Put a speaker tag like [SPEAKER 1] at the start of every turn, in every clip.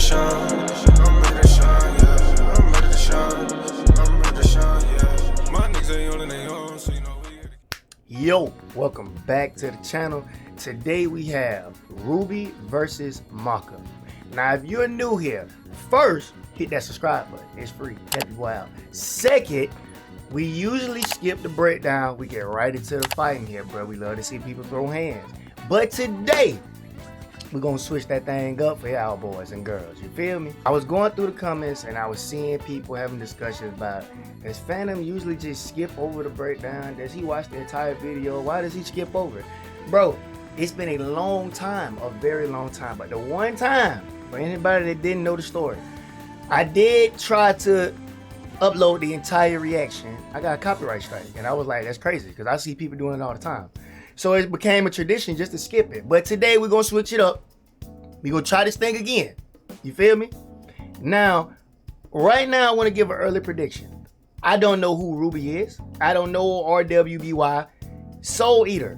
[SPEAKER 1] shine. I'm ready to shine, yeah. I'm ready to shine. I'm ready to shine, yeah. My niggas ain't on their own, so you know we here to...
[SPEAKER 2] Yo, welcome back to the channel. Today we have RWBY versus Maka. Now, if you're new here, first, hit that subscribe button. It's free. Help you out. Second, we usually skip the breakdown. We get right into the fighting here, bro. We love to see people throw hands. But today, we're going to switch that thing up for y'all boys and girls. You feel me? I was going through the comments and I was seeing people having discussions about, does Phantom usually just skip over the breakdown? Does he watch the entire video? Why does he skip over it? Bro, it's been a long time, a very long time. But the one time, for anybody that didn't know the story, I did try to upload the entire reaction. I got a copyright strike and I was like, that's crazy because I see people doing it all the time. So it became a tradition just to skip it. But today we're gonna switch it up. We're gonna try this thing again. You feel me? Now, right now I wanna give an early prediction. I don't know who RWBY is. I don't know RWBY. Soul Eater.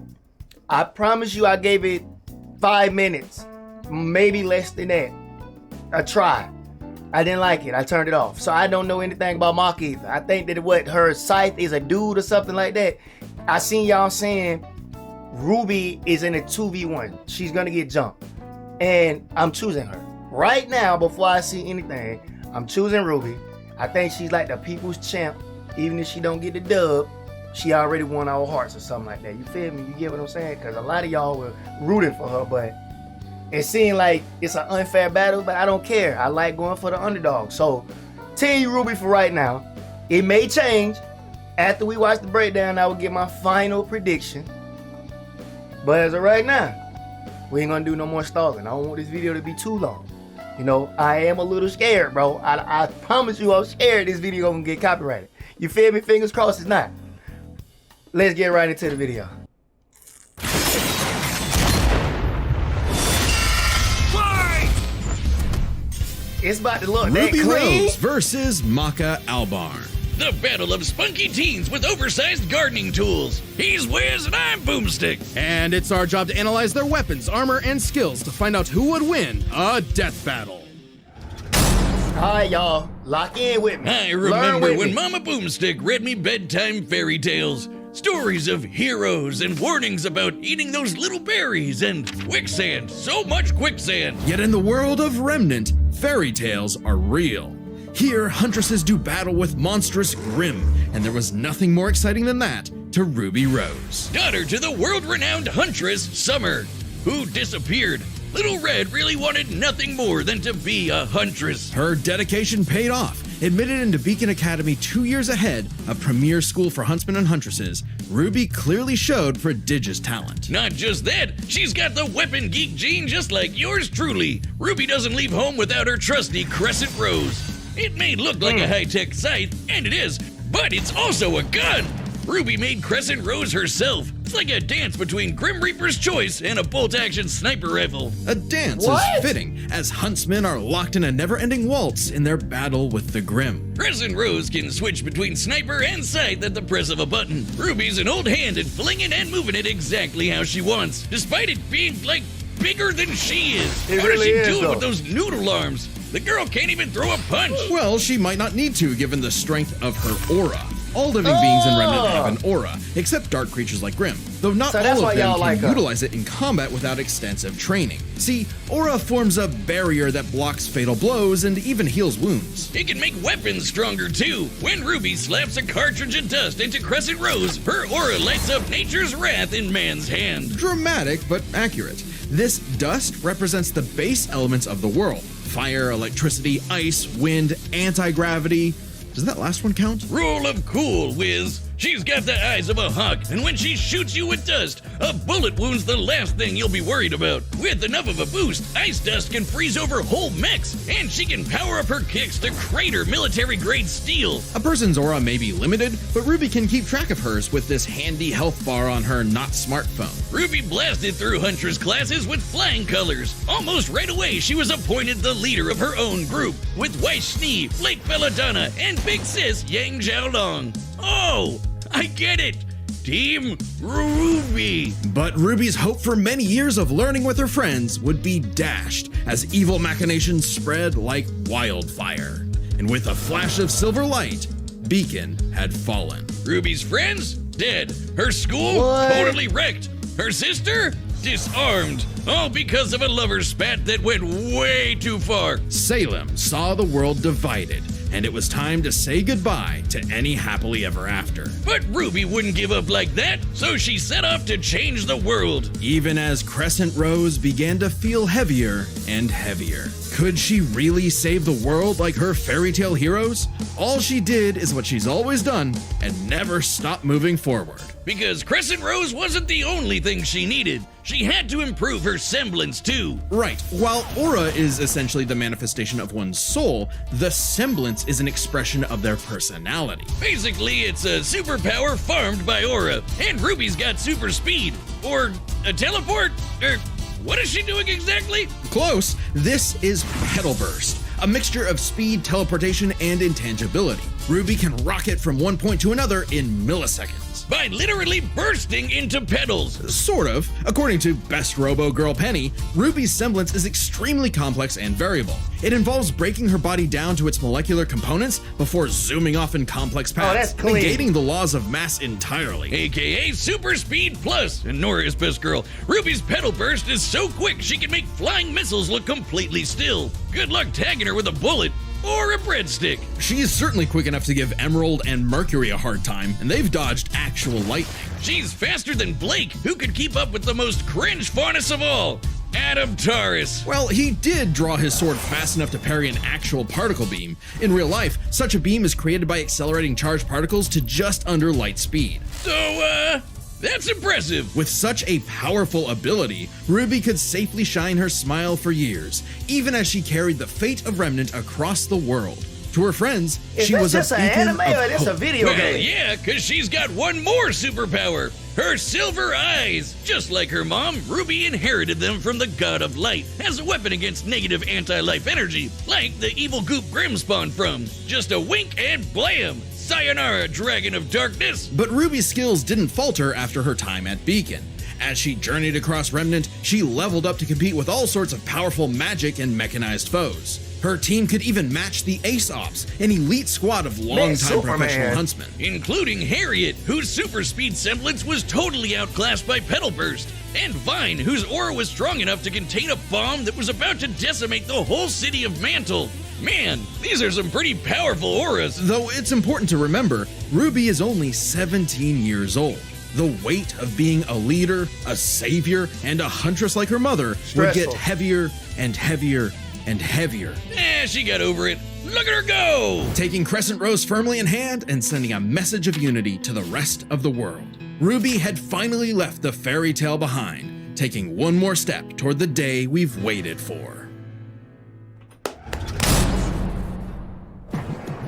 [SPEAKER 2] I promise you I gave it 5 minutes, maybe less than that. A try. I didn't like it. I turned it off. So I don't know anything about Maka either. I think that what her scythe is a dude or something like that. I seen y'all saying RWBY is in a 2v1. She's gonna get jumped. And I'm choosing her. Right now, before I see anything, I'm choosing RWBY. I think she's like the people's champ. Even if she don't get the dub, she already won our hearts or something like that. You feel me? You get what I'm saying? Because a lot of y'all were rooting for her, but it seemed like it's an unfair battle, but I don't care. I like going for the underdog. So, Team RWBY for right now. It may change. After we watch the breakdown, I will get my final prediction. But as of right now, we ain't gonna do no more stalling. I don't want this video to be too long. You know, I am a little scared, bro. I promise you I'm scared this video gonna get copyrighted. You feel me? Fingers crossed it's not. Let's get right into the video. It's about to look that
[SPEAKER 3] RWBY
[SPEAKER 2] clean.
[SPEAKER 3] Rose versus Maka Albarn.
[SPEAKER 4] The battle of spunky teens with oversized gardening tools. He's Wiz and I'm Boomstick.
[SPEAKER 3] And it's our job to analyze their weapons, armor, and skills to find out who would win a death battle.
[SPEAKER 2] All right, y'all, lock in with me.
[SPEAKER 4] I
[SPEAKER 2] Learn
[SPEAKER 4] remember
[SPEAKER 2] with
[SPEAKER 4] when
[SPEAKER 2] me.
[SPEAKER 4] Mama Boomstick read me bedtime fairy tales. Stories of heroes and warnings about eating those little berries and quicksand. So much quicksand.
[SPEAKER 3] Yet in the world of Remnant, fairy tales are real. Here, huntresses do battle with monstrous Grimm, and there was nothing more exciting than that to RWBY Rose.
[SPEAKER 4] Daughter to the world-renowned huntress, Summer, who disappeared. Little Red really wanted nothing more than to be a huntress.
[SPEAKER 3] Her dedication paid off. Admitted into Beacon Academy 2 years ahead, a premier school for huntsmen and huntresses, RWBY clearly showed prodigious talent.
[SPEAKER 4] Not just that, she's got the weapon geek gene just like yours truly. RWBY doesn't leave home without her trusty Crescent Rose. It may look like a high-tech scythe, and it is, but it's also a gun. RWBY made Crescent Rose herself. It's like a dance between Grim Reaper's Choice and a bolt-action sniper rifle.
[SPEAKER 3] A dance
[SPEAKER 2] What?
[SPEAKER 3] is fitting, as huntsmen are locked in a never-ending waltz in their battle with the Grimm.
[SPEAKER 4] Crescent Rose can switch between sniper and scythe at the press of a button. RWBY's an old hand at flinging and moving it exactly how she wants, despite it being, like, bigger than she is.
[SPEAKER 2] It
[SPEAKER 4] How
[SPEAKER 2] really
[SPEAKER 4] does she
[SPEAKER 2] is,
[SPEAKER 4] do it
[SPEAKER 2] though.
[SPEAKER 4] with those noodle arms? The girl can't even throw a punch.
[SPEAKER 3] Well, she might not need to, given the strength of her aura. All living beings in Remnant have an aura, except dark creatures like Grimm, though not
[SPEAKER 2] So that's
[SPEAKER 3] all
[SPEAKER 2] why
[SPEAKER 3] of them
[SPEAKER 2] y'all
[SPEAKER 3] can
[SPEAKER 2] like her.
[SPEAKER 3] utilize it in combat without extensive training. See, aura forms a barrier that blocks fatal blows and even heals wounds.
[SPEAKER 4] It can make weapons stronger too. When RWBY slaps a cartridge of dust into Crescent Rose, her aura lights up nature's wrath in man's hand.
[SPEAKER 3] Dramatic, but accurate. This dust represents the base elements of the world. Fire, electricity, ice, wind, anti-gravity. Does that last one count?
[SPEAKER 4] Rule of cool, Wiz. She's got the eyes of a hawk, and when she shoots you with dust, a bullet wound's the last thing you'll be worried about. With enough of a boost, ice dust can freeze over whole mechs, and she can power up her kicks to crater military-grade steel.
[SPEAKER 3] A person's aura may be limited, but RWBY can keep track of hers with this handy health bar on her not smartphone.
[SPEAKER 4] RWBY blasted through Huntress classes with flying colors. Almost right away, she was appointed the leader of her own group, with Weiss Schnee, Flake Belladonna, and Big Sis Yang Xiaolong. Oh, I get it. Team RWBY.
[SPEAKER 3] But Ruby's hope for many years of learning with her friends would be dashed as evil machinations spread like wildfire. And with a flash of silver light, Beacon had fallen.
[SPEAKER 4] Ruby's friends? Dead. Her school?
[SPEAKER 2] What?
[SPEAKER 4] Totally wrecked. Her sister? Disarmed. All because of a lover's spat that went way too far.
[SPEAKER 3] Salem saw the world divided, and it was time to say goodbye to any happily ever after.
[SPEAKER 4] But Ruby wouldn't give up like that, so she set off to change the world.
[SPEAKER 3] Even as Crescent Rose began to feel heavier and heavier. Could she really save the world like her fairy tale heroes? All she did is what she's always done and never stopped moving forward.
[SPEAKER 4] Because Crescent Rose wasn't the only thing she needed. She had to improve her semblance too.
[SPEAKER 3] Right, while aura is essentially the manifestation of one's soul, the semblance is an expression of their personality.
[SPEAKER 4] Basically, it's a superpower farmed by aura, and Ruby's got super speed. Or a teleport? Or what is she doing exactly?
[SPEAKER 3] Close, this is Petal Burst, a mixture of speed, teleportation, and intangibility. Ruby can rocket from one point to another in milliseconds.
[SPEAKER 4] By literally bursting into petals.
[SPEAKER 3] Sort of. According to Best Robo Girl Penny, Ruby's semblance is extremely complex and variable. It involves breaking her body down to its molecular components before zooming off in complex paths,
[SPEAKER 2] that's clean.
[SPEAKER 3] negating the laws of mass entirely.
[SPEAKER 4] AKA Super Speed Plus. And Nora is best girl. Ruby's petal burst is so quick she can make flying missiles look completely still. Good luck tagging her with a bullet. Or a breadstick.
[SPEAKER 3] She is certainly quick enough to give Emerald and Mercury a hard time, and they've dodged actual lightning.
[SPEAKER 4] She's faster than Blake, who could keep up with the most cringe faunus of all, Adam Taurus.
[SPEAKER 3] Well, he did draw his sword fast enough to parry an actual particle beam. In real life, such a beam is created by accelerating charged particles to just under light speed.
[SPEAKER 4] So, that's impressive.
[SPEAKER 3] With such a powerful ability, Ruby could safely shine her smile for years, even as she carried the fate of Remnant across the world. To her friends, she was a
[SPEAKER 2] just an
[SPEAKER 3] beacon
[SPEAKER 2] anime
[SPEAKER 3] of
[SPEAKER 2] or this a
[SPEAKER 3] hope.
[SPEAKER 2] video
[SPEAKER 4] Well,
[SPEAKER 2] game?
[SPEAKER 4] yeah, because she's got one more superpower. Her silver eyes. Just like her mom, Ruby inherited them from the God of Light as a weapon against negative anti-life energy, like the evil goop Grim spawned from. Just a wink and blam! Sayonara, Dragon of Darkness!
[SPEAKER 3] But Ruby's skills didn't falter after her time at Beacon. As she journeyed across Remnant, she leveled up to compete with all sorts of powerful magic and mechanized foes. Her team could even match the Ace Ops, an elite squad of longtime
[SPEAKER 2] Superman.
[SPEAKER 3] professional huntsmen.
[SPEAKER 4] Including Harriet, whose super speed semblance was totally outclassed by Petal Burst, and Vine, whose aura was strong enough to contain a bomb that was about to decimate the whole city of Mantle. Man, these are some pretty powerful auras.
[SPEAKER 3] Though it's important to remember, Ruby is only 17 years old. The weight of being a leader, a savior, and a huntress like her mother would get
[SPEAKER 2] Stressful.
[SPEAKER 3] heavier and heavier and heavier.
[SPEAKER 4] She got over it. Look at her go!
[SPEAKER 3] Taking Crescent Rose firmly in hand and sending a message of unity to the rest of the world. Ruby had finally left the fairy tale behind, taking one more step toward the day we've waited for.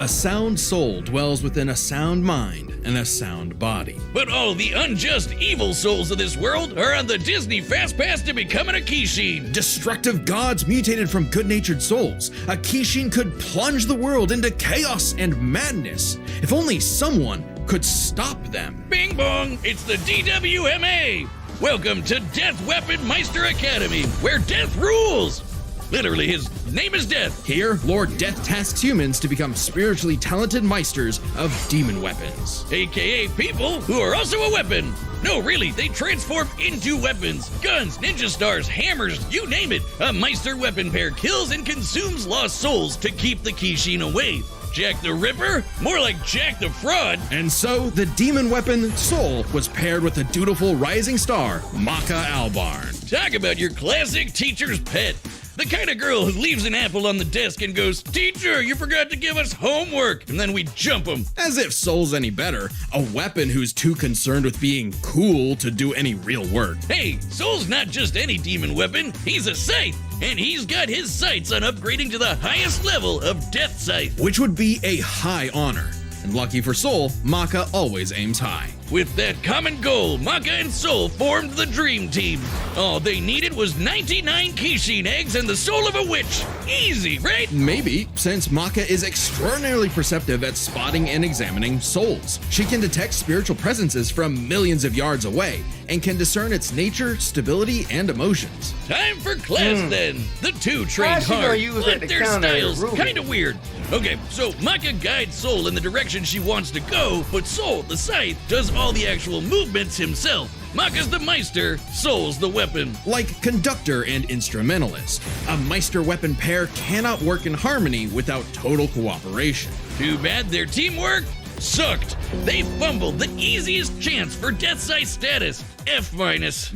[SPEAKER 3] A sound soul dwells within a sound mind and a sound body.
[SPEAKER 4] But all the unjust evil souls of this world are on the Disney Fast Pass to becoming a Kishin.
[SPEAKER 3] Destructive gods mutated from good-natured souls. A Kishin could plunge the world into chaos and madness. If only someone could stop them.
[SPEAKER 4] Bing bong, it's the DWMA. Welcome to Death Weapon Meister Academy, where death rules. Literally, his name is Death.
[SPEAKER 3] Here, Lord Death tasks humans to become spiritually talented meisters of demon weapons.
[SPEAKER 4] AKA people who are also a weapon. No, really, they transform into weapons. Guns, ninja stars, hammers, you name it. A Meister weapon pair kills and consumes lost souls to keep the Kishin away. Jack the Ripper? More like Jack the Fraud.
[SPEAKER 3] And so, the demon weapon, Soul, was paired with the dutiful rising star, Maka Albarn.
[SPEAKER 4] Talk about your classic teacher's pet. The kind of girl who leaves an apple on the desk and goes, "Teacher, you forgot to give us homework," and then we jump them.
[SPEAKER 3] As if Soul's any better, a weapon who's too concerned with being cool to do any real work.
[SPEAKER 4] Hey, Soul's not just any demon weapon, he's a scythe, and he's got his sights on upgrading to the highest level of Death Scythe.
[SPEAKER 3] Which would be a high honor. And lucky for Soul, Maka always aims high.
[SPEAKER 4] With that common goal, Maka and Soul formed the Dream Team. All they needed was 99 Kishin eggs and the soul of a witch. Easy, right?
[SPEAKER 3] Maybe, since Maka is extraordinarily perceptive at spotting and examining souls. She can detect spiritual presences from millions of yards away and can discern its nature, stability, and emotions.
[SPEAKER 4] Time for class then. The two trained
[SPEAKER 2] How's she gonna
[SPEAKER 4] hard,
[SPEAKER 2] use
[SPEAKER 4] but
[SPEAKER 2] that to
[SPEAKER 4] their
[SPEAKER 2] counter
[SPEAKER 4] styles
[SPEAKER 2] RWBY?
[SPEAKER 4] kinda weird. Okay, so Maka guides Soul in the direction she wants to go, but Soul, the scythe, does all the actual movements himself. Maka's the Meister, Soul's the weapon.
[SPEAKER 3] Like conductor and instrumentalist, a Meister weapon pair cannot work in harmony without total cooperation.
[SPEAKER 4] Too bad their teamwork sucked. They fumbled the easiest chance for Death Scythe status, F-.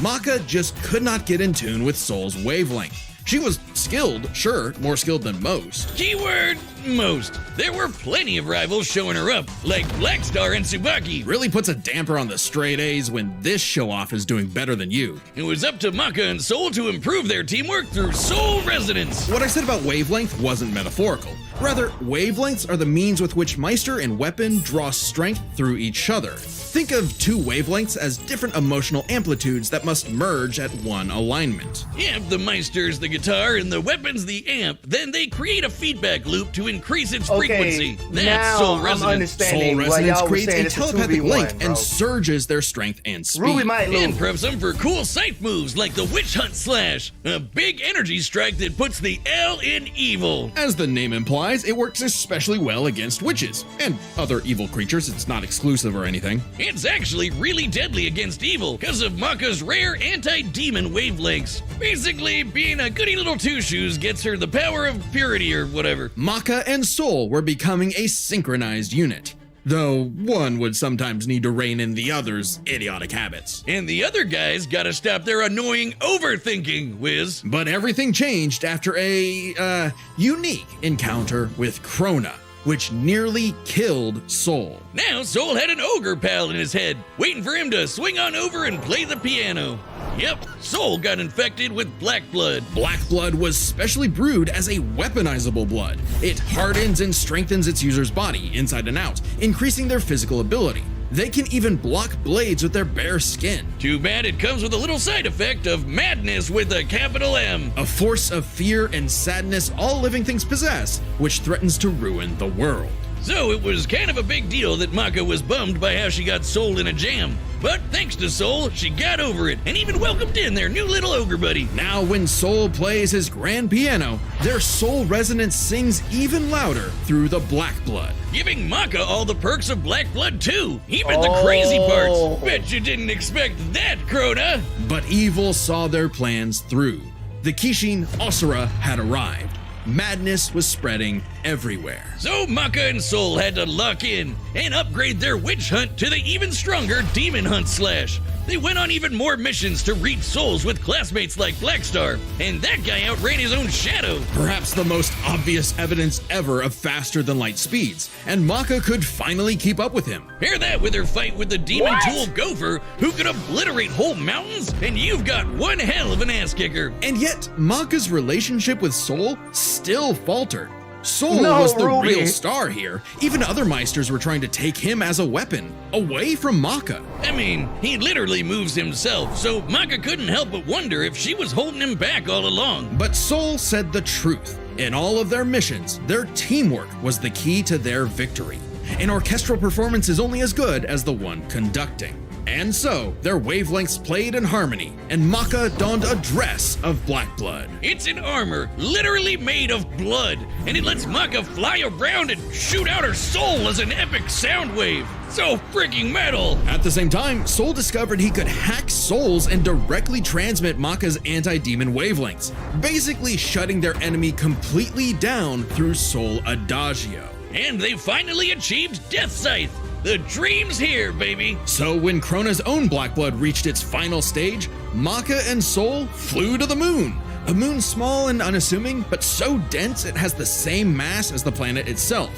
[SPEAKER 3] Maka just could not get in tune with Soul's wavelength. She was skilled, sure, more skilled than most.
[SPEAKER 4] Keyword, most. There were plenty of rivals showing her up, like Blackstar and Tsubaki.
[SPEAKER 3] Really puts a damper on the straight A's when this show-off is doing better than you.
[SPEAKER 4] It was up to Maka and Soul to improve their teamwork through Soul Resonance.
[SPEAKER 3] What I said about wavelength wasn't metaphorical. Rather, wavelengths are the means with which Meister and weapon draw strength through each other. Think of two wavelengths as different emotional amplitudes that must merge at one alignment.
[SPEAKER 4] If the Meister's the guitar and the weapon's the amp, then they create a feedback loop to increase its frequency. That's
[SPEAKER 2] now
[SPEAKER 4] Soul
[SPEAKER 2] I'm
[SPEAKER 4] Resonance.
[SPEAKER 2] understanding
[SPEAKER 3] Soul
[SPEAKER 2] why
[SPEAKER 3] resonance
[SPEAKER 2] y'all was
[SPEAKER 3] creates
[SPEAKER 2] saying
[SPEAKER 3] a
[SPEAKER 2] it's
[SPEAKER 3] telepathic
[SPEAKER 2] 2v1,
[SPEAKER 3] link
[SPEAKER 2] bro.
[SPEAKER 3] and surges their strength and speed.
[SPEAKER 2] RWBY might lose.
[SPEAKER 4] And preps them for cool scythe moves like the Witch Hunt Slash, a big energy strike that puts the L in evil.
[SPEAKER 3] As the name implies, it works especially well against witches and other evil creatures. It's not exclusive or anything.
[SPEAKER 4] It's actually really deadly against evil because of Maka's rare anti-demon wavelengths. Basically, being a goody little two-shoes gets her the power of purity or whatever.
[SPEAKER 3] Maka and Soul were becoming a synchronized unit, though one would sometimes need to rein in the other's idiotic habits.
[SPEAKER 4] And the other guys gotta stop their annoying overthinking, Wiz.
[SPEAKER 3] But everything changed after a, unique encounter with Krona, which nearly killed Soul.
[SPEAKER 4] Now Soul had an ogre pal in his head, waiting for him to swing on over and play the piano. Yep, Soul got infected with black blood.
[SPEAKER 3] Black blood was specially brewed as a weaponizable blood. It hardens and strengthens its user's body inside and out, increasing their physical ability. They can even block blades with their bare skin.
[SPEAKER 4] Too bad it comes with a little side effect of madness with a capital M.
[SPEAKER 3] A force of fear and sadness all living things possess, which threatens to ruin the world.
[SPEAKER 4] So it was kind of a big deal that Maka was bummed by how she got Soul in a jam. But thanks to Soul, she got over it and even welcomed in their new little ogre buddy.
[SPEAKER 3] Now when Soul plays his grand piano, their soul resonance sings even louder through the black blood.
[SPEAKER 4] Giving Maka all the perks of black blood too, even the crazy parts. Bet you didn't expect that, Krona.
[SPEAKER 3] But evil saw their plans through. The Kishin Asura had arrived. Madness was spreading everywhere.
[SPEAKER 4] So Maka and Soul had to lock in and upgrade their witch hunt to the even stronger demon hunt slash. They went on even more missions to reach souls with classmates like Blackstar, and that guy outran his own shadow.
[SPEAKER 3] Perhaps the most obvious evidence ever of faster than light speeds, and Maka could finally keep up with him.
[SPEAKER 4] Pair that with her fight with the demon tool Gopher, who could obliterate whole mountains, and you've got one hell of an ass kicker.
[SPEAKER 3] And yet, Maka's relationship with Soul still faltered. Soul
[SPEAKER 2] No,
[SPEAKER 3] was the
[SPEAKER 2] RWBY.
[SPEAKER 3] real star here. Even other Meisters were trying to take him as a weapon, away from Maka.
[SPEAKER 4] I mean, he literally moves himself, so Maka couldn't help but wonder if she was holding him back all along.
[SPEAKER 3] But Soul said the truth. In all of their missions, their teamwork was the key to their victory. An orchestral performance is only as good as the one conducting. And so, their wavelengths played in harmony, and Maka donned a dress of black blood.
[SPEAKER 4] It's an armor literally made of blood, and it lets Maka fly around and shoot out her soul as an epic sound wave. So freaking metal!
[SPEAKER 3] At the same time, Soul discovered he could hack souls and directly transmit Maka's anti-demon wavelengths, basically shutting their enemy completely down through Soul Adagio.
[SPEAKER 4] And they finally achieved Death Scythe. The dream's here, baby!
[SPEAKER 3] So when Krona's own black blood reached its final stage, Maka and Soul flew to the moon. A moon small and unassuming, but so dense it has the same mass as the planet itself.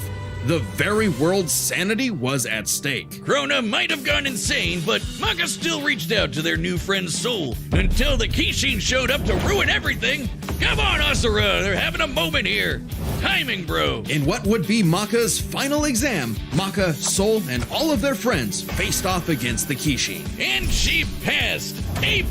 [SPEAKER 3] The very world's sanity was at stake.
[SPEAKER 4] Krona might have gone insane, but Maka still reached out to their new friend Soul until the Kishin showed up to ruin everything. Come on, Asura, they're having a moment here. timing, bro.
[SPEAKER 3] In what would be Maka's final exam, Maka, Soul, and all of their friends faced off against the Kishin.
[SPEAKER 4] And she passed. A+.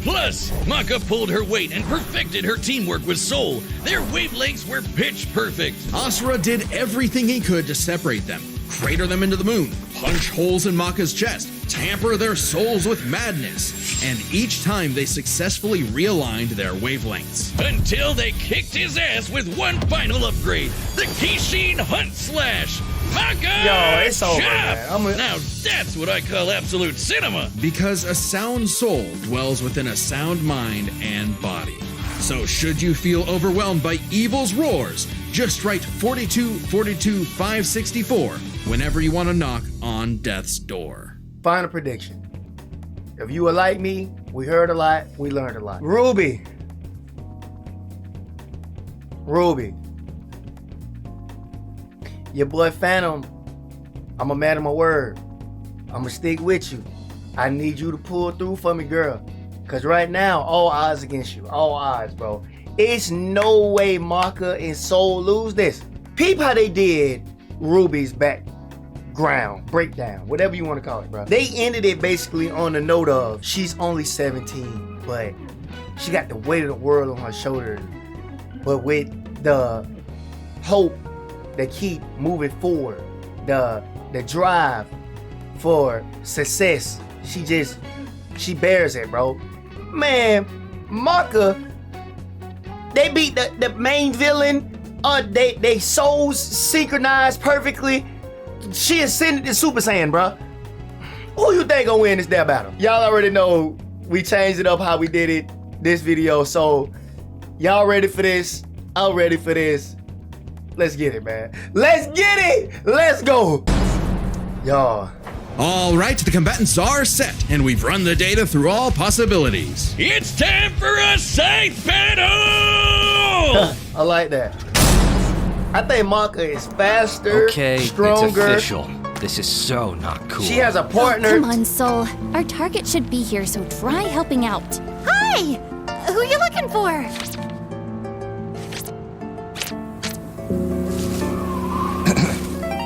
[SPEAKER 4] Maka pulled her weight and perfected her teamwork with Soul. Their wavelengths were pitch perfect.
[SPEAKER 3] Asura did everything he could to separate them, crater them into the moon, punch holes in Maka's chest, tamper their souls with madness, and each time they successfully realigned their wavelengths.
[SPEAKER 4] Until they kicked his ass with one final upgrade, the Kishin Hunt Slash. Maka!
[SPEAKER 2] Yo, it's over,
[SPEAKER 4] Chop!
[SPEAKER 2] man.
[SPEAKER 4] Now that's what I call absolute cinema.
[SPEAKER 3] Because a sound soul dwells within a sound mind and body. So should you feel overwhelmed by evil's roars, just write 4242564 whenever you want to knock on death's door.
[SPEAKER 2] Final prediction. If you were like me, we heard a lot, we learned a lot. RWBY. Your boy Phantom, I'm a man of my word. I'ma stick with you. I need you to pull through for me, girl. Cause right now, all odds against you. All odds, bro. It's no way Maka and Soul lose this. Peep how they did RWBY's background, breakdown, whatever you want to call it, bro. They ended it basically on the note of she's only 17, but she got the weight of the world on her shoulders. But with the hope that keep moving forward, the drive for success, she bears it, bro. Man, Maka, they beat the main villain. They souls synchronized perfectly. She ascended to Super Saiyan, bro. Who you think gonna win this damn battle? Y'all already know we changed it up how we did it this video. So y'all ready for this? I'm ready for this. Let's get it, man. Let's get it. Let's go. Y'all.
[SPEAKER 3] All right, the combatants are set, and we've run the data through all possibilities.
[SPEAKER 4] It's time for a scythe battle!
[SPEAKER 2] I like that. I think Maka is faster, stronger.
[SPEAKER 5] It's official. This is so not cool.
[SPEAKER 2] She has a partner.
[SPEAKER 6] Come on, Soul. Our target should be here, so try helping out. Hi! Who are you looking for?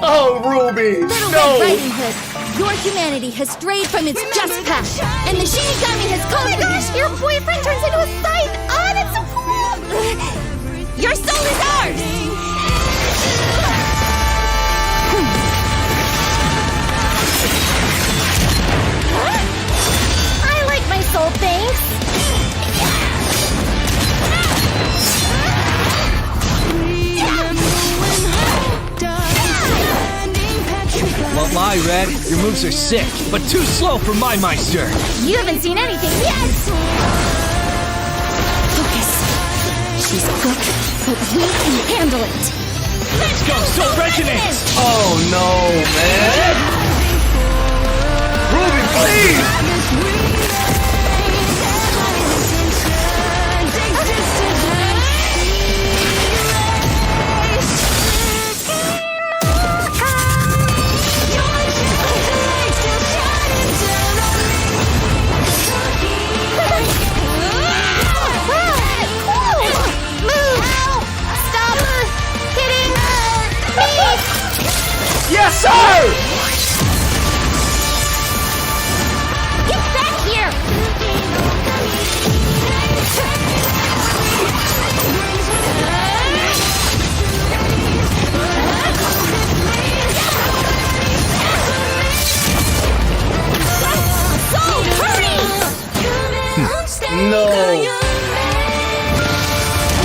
[SPEAKER 2] Oh, RWBY!
[SPEAKER 6] Little
[SPEAKER 2] No!
[SPEAKER 6] Red Riding Hood, your humanity has strayed from its just path, and the Shinigami has come. Oh my gosh, your boyfriend turns into a scythe! Oh, that's so cool! Your soul is ours! I like my soul, thanks!
[SPEAKER 5] Won't lie, Red. Your moves are sick, but too slow for my Meister.
[SPEAKER 6] You haven't seen anything yet! Focus. She's good, but we can handle it.
[SPEAKER 5] Let's go, Soul Resonance!
[SPEAKER 2] Oh no, man! RWBY, please! Yes, sir!
[SPEAKER 6] Get back here! Soul, hurry!
[SPEAKER 2] No.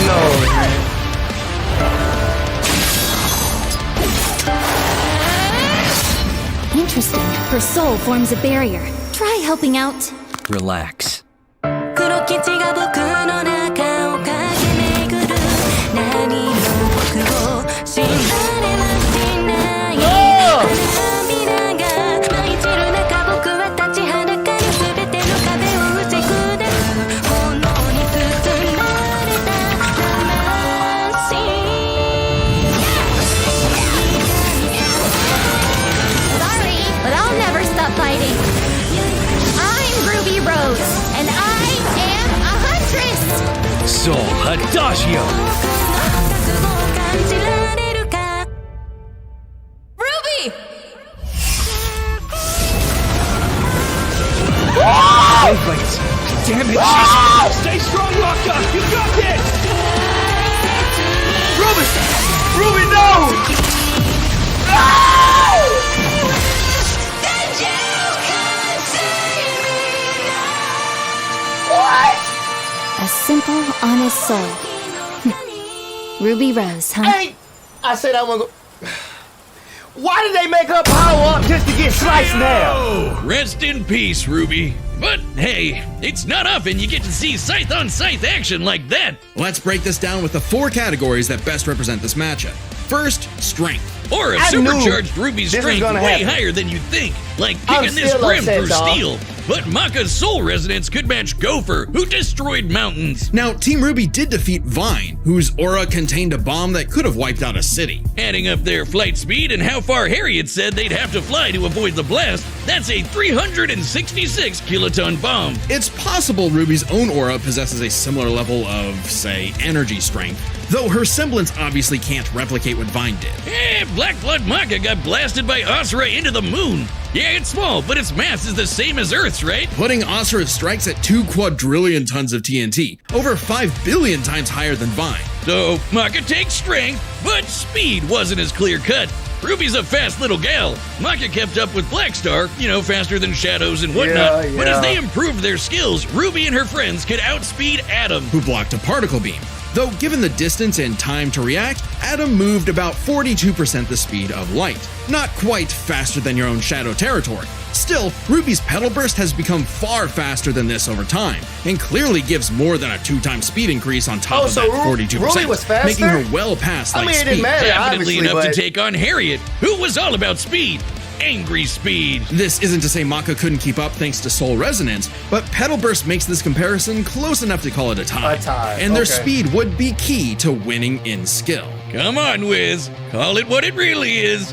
[SPEAKER 2] No, man.
[SPEAKER 6] Interesting. Her soul forms a barrier. Try helping out.
[SPEAKER 5] Relax.
[SPEAKER 6] Fighting. I'm Ruby Rose, and I am a huntress!
[SPEAKER 5] Soul Adagio! wavelengths. Damn it! Stay strong, Maka! You got this!
[SPEAKER 2] Ruby, no!
[SPEAKER 6] A simple, honest soul. Ruby Rose, huh?
[SPEAKER 2] Hey, I said I want to go. Why did they make her power up just to get sliced now?
[SPEAKER 4] Rest in peace, Ruby. But hey, it's not often you get to see scythe on scythe action like that.
[SPEAKER 3] Let's break this down with the 4 categories that best represent this matchup. First, strength.
[SPEAKER 4] Or a
[SPEAKER 2] I knew
[SPEAKER 4] supercharged Ruby's
[SPEAKER 2] this was
[SPEAKER 4] strength
[SPEAKER 2] gonna
[SPEAKER 4] way
[SPEAKER 2] happen.
[SPEAKER 4] higher than you'd think, like
[SPEAKER 2] I'm
[SPEAKER 4] kicking this
[SPEAKER 2] still
[SPEAKER 4] grim
[SPEAKER 2] upset,
[SPEAKER 4] through
[SPEAKER 2] dog.
[SPEAKER 4] steel. But Maka's soul resonance could match Gopher, who destroyed mountains.
[SPEAKER 3] Now, Team Ruby did defeat Vine, whose aura contained a bomb that could have wiped out a city.
[SPEAKER 4] Adding up their flight speed and how far Harriet said they'd have to fly to avoid the blast, that's a 366 kiloton bomb.
[SPEAKER 3] It's possible Ruby's own aura possesses a similar level of, say, energy strength, though her semblance obviously can't replicate what Vine did.
[SPEAKER 4] Black Blood Maka got blasted by Asura into the moon. Yeah, it's small, but its mass is the same as Earth's, right?
[SPEAKER 3] Putting Asura's strikes at 2 quadrillion tons of TNT, over 5 billion times higher than Vine.
[SPEAKER 4] So, Maka takes strength, but speed wasn't as clear cut. Ruby's a fast little gal. Maka kept up with Blackstar, faster than Shadows and whatnot.
[SPEAKER 2] Yeah,
[SPEAKER 4] But as
[SPEAKER 2] yeah.
[SPEAKER 4] they improved their skills, Ruby and her friends could outspeed Atom.
[SPEAKER 3] Who blocked a particle beam. Though given the distance and time to react, Atom moved about 42% the speed of light. Not quite faster than your own Shadow territory. Still, Ruby's Petal Burst has become far faster than this over time, and clearly gives more than a 2-time speed increase on top
[SPEAKER 2] Oh,
[SPEAKER 3] of
[SPEAKER 2] so
[SPEAKER 3] that
[SPEAKER 2] Ruby
[SPEAKER 3] 42%,
[SPEAKER 2] was faster?
[SPEAKER 3] making her well past
[SPEAKER 2] I
[SPEAKER 3] light
[SPEAKER 2] mean, it
[SPEAKER 3] speed.
[SPEAKER 2] didn't matter,
[SPEAKER 4] Definitely
[SPEAKER 2] obviously,
[SPEAKER 4] enough
[SPEAKER 2] but
[SPEAKER 4] to take on Harriet, who was all about speed. Angry speed.
[SPEAKER 3] This isn't to say Maka couldn't keep up thanks to Soul Resonance, but Petal Burst makes this comparison close enough to call it a tie.
[SPEAKER 2] A tie,
[SPEAKER 3] And their
[SPEAKER 2] okay.
[SPEAKER 3] speed would be key to winning in skill.
[SPEAKER 4] Come on, Wiz. Call it what it really is.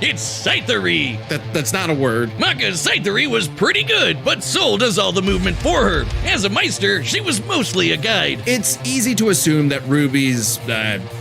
[SPEAKER 4] It's scythery.
[SPEAKER 3] That's not a word.
[SPEAKER 4] Maka's scythery was pretty good, but Soul does all the movement for her. As a Meister, she was mostly a guide.
[SPEAKER 3] It's easy to assume that Ruby's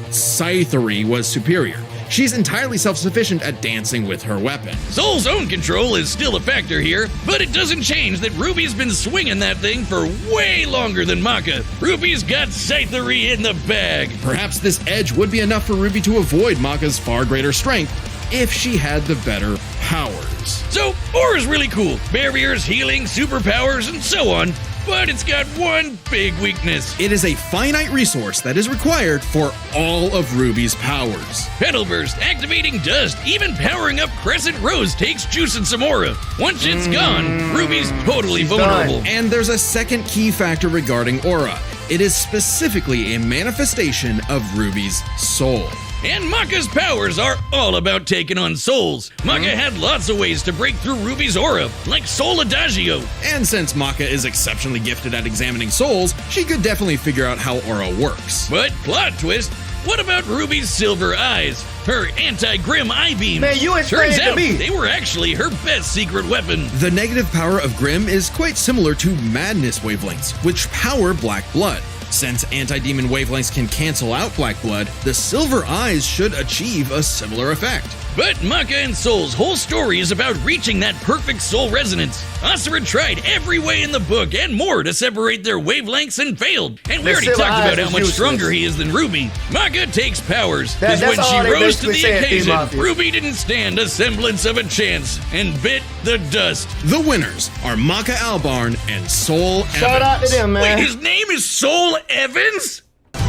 [SPEAKER 3] scythery was superior. She's entirely self-sufficient at dancing with her weapon.
[SPEAKER 4] Soul's own control is still a factor here, but it doesn't change that Ruby's been swinging that thing for way longer than Maka. Ruby's got scythery in the bag.
[SPEAKER 3] Perhaps this edge would be enough for Ruby to avoid Maka's far greater strength if she had the better powers.
[SPEAKER 4] So, Aura's really cool. Barriers, healing, superpowers, and so on. But it's got one big weakness.
[SPEAKER 3] It is a finite resource that is required for all of Ruby's powers.
[SPEAKER 4] Petal Burst, activating dust, even powering up Crescent Rose takes juice and some aura. Once it's gone, Ruby's totally
[SPEAKER 2] She's
[SPEAKER 4] vulnerable.
[SPEAKER 2] done.
[SPEAKER 3] And there's a second key factor regarding aura. It is specifically a manifestation of Ruby's soul.
[SPEAKER 4] And Maka's powers are all about taking on souls. Maka had lots of ways to break through Ruby's aura, like Soul Adagio.
[SPEAKER 3] And since Maka is exceptionally gifted at examining souls, she could definitely figure out how aura works.
[SPEAKER 4] But plot twist, what about Ruby's silver eyes? Her anti-Grim eye beam.
[SPEAKER 2] Man, you explained
[SPEAKER 4] Turns
[SPEAKER 2] it to
[SPEAKER 4] out
[SPEAKER 2] me.
[SPEAKER 4] they were actually her best secret weapon.
[SPEAKER 3] The negative power of Grim is quite similar to Madness wavelengths, which power Black Blood. Since anti-demon wavelengths can cancel out Black Blood, the silver eyes should achieve a similar effect.
[SPEAKER 4] But Maka and Soul's whole story is about reaching that perfect soul resonance. Asura tried every way in the book and more to separate their wavelengths and failed. And we
[SPEAKER 2] The
[SPEAKER 4] already
[SPEAKER 2] silver
[SPEAKER 4] talked
[SPEAKER 2] eyes
[SPEAKER 4] about how
[SPEAKER 2] was
[SPEAKER 4] much
[SPEAKER 2] useless.
[SPEAKER 4] stronger he is than Ruby. Maka takes powers, because
[SPEAKER 2] That's
[SPEAKER 4] when
[SPEAKER 2] all
[SPEAKER 4] she
[SPEAKER 2] they
[SPEAKER 4] rose to
[SPEAKER 2] basically
[SPEAKER 4] the
[SPEAKER 2] said,
[SPEAKER 4] occasion,
[SPEAKER 2] Mafia.
[SPEAKER 4] Ruby didn't stand a semblance of a chance and bit the dust.
[SPEAKER 3] The winners are Maka Albarn and Soul
[SPEAKER 2] Shout out to
[SPEAKER 3] Evans.
[SPEAKER 2] them, man.
[SPEAKER 4] Wait, his name is Soul Evans?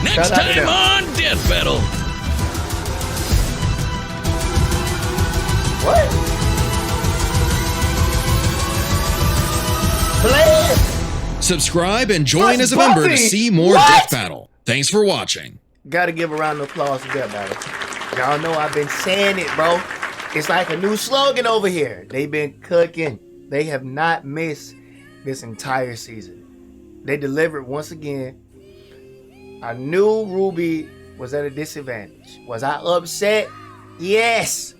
[SPEAKER 4] Next
[SPEAKER 2] Shout out to
[SPEAKER 4] time
[SPEAKER 2] them.
[SPEAKER 4] on Death Battle.
[SPEAKER 2] What? Play it.
[SPEAKER 3] Subscribe and join
[SPEAKER 2] What's
[SPEAKER 3] as a member to
[SPEAKER 2] Buffy?
[SPEAKER 3] see more
[SPEAKER 2] What?
[SPEAKER 3] Death Battle. Thanks for watching.
[SPEAKER 2] Gotta give a round of applause to Death Battle. Y'all know I've been saying it, bro. It's like a new slogan over here. They've been cooking. They have not missed this entire season. They delivered once again. I knew Ruby was at a disadvantage. Was I upset? Yes.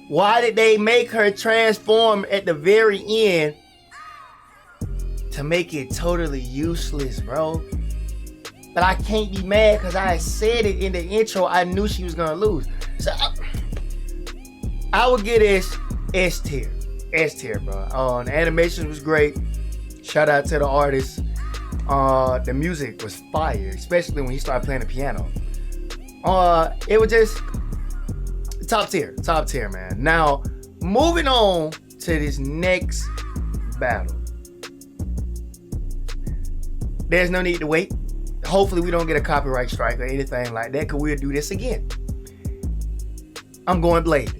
[SPEAKER 2] Why did they make her transform at the very end to make it totally useless, bro? But I can't be mad because I said it in the intro. I knew she was gonna lose. So I would get S tier. S tier, bro. The animation was great. Shout out to the artist. The music was fire, especially when he started playing the piano. It was just top tier, man. Now, moving on to this next battle. There's no need to wait. Hopefully we don't get a copyright strike or anything like that, because we'll do this again. I'm going Blade.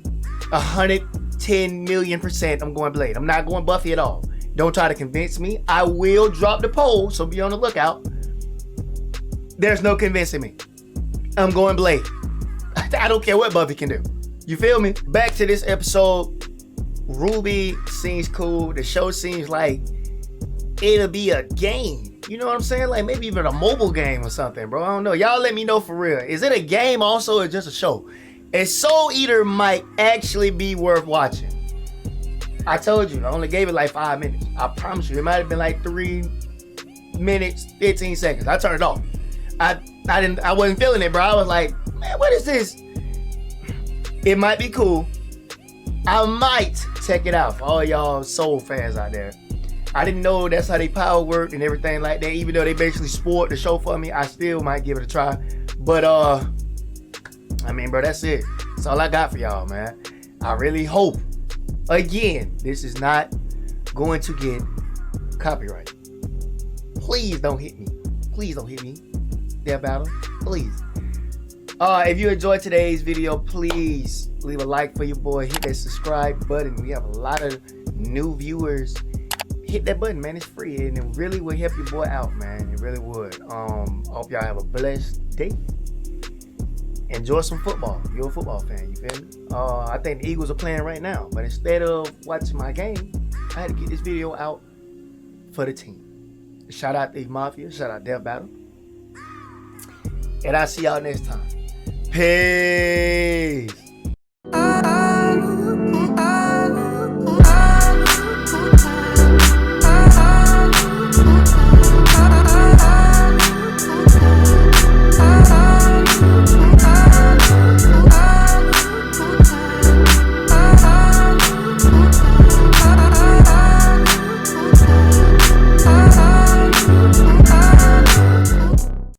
[SPEAKER 2] 110 million%. I'm going Blade. I'm not going Buffy at all. Don't try to convince me. I will drop the poll, so be on the lookout. There's no convincing me. I'm going Blade. I don't care what Buffy can do. You feel me? Back to this episode. RWBY seems cool. The show seems like it'll be a game. You know what I'm saying? Like maybe even a mobile game or something, bro. I don't know. Y'all let me know for real. Is it a game also or just a show? And Soul Eater might actually be worth watching. I told you, I only gave it like 5 minutes. I promise you, it might have been like 3 minutes, 15 seconds. I turned it off. I wasn't feeling it, bro. I was like, man, what is this? It might be cool. I might check it out for all y'all Soul fans out there. I didn't know that's how they power worked and everything like that. Even though they basically spoiled the show for me, I still might give it a try. But I mean, bro, that's it. That's all I got for y'all, man. I really hope, again, this is not going to get copyright. Please don't hit me. Please don't hit me. Death Battle, please. If you enjoyed today's video, please leave a like for your boy. Hit that subscribe button. We have a lot of new viewers. Hit that button, man. It's free, and it really will help your boy out, man. It really would. I hope y'all have a blessed day. Enjoy some football. You're a football fan, you feel me? I think the Eagles are playing right now, but instead of watching my game, I had to get this video out for the team. Shout out to Mafia. Shout out Death Battle. And I'll see y'all next time. Peace.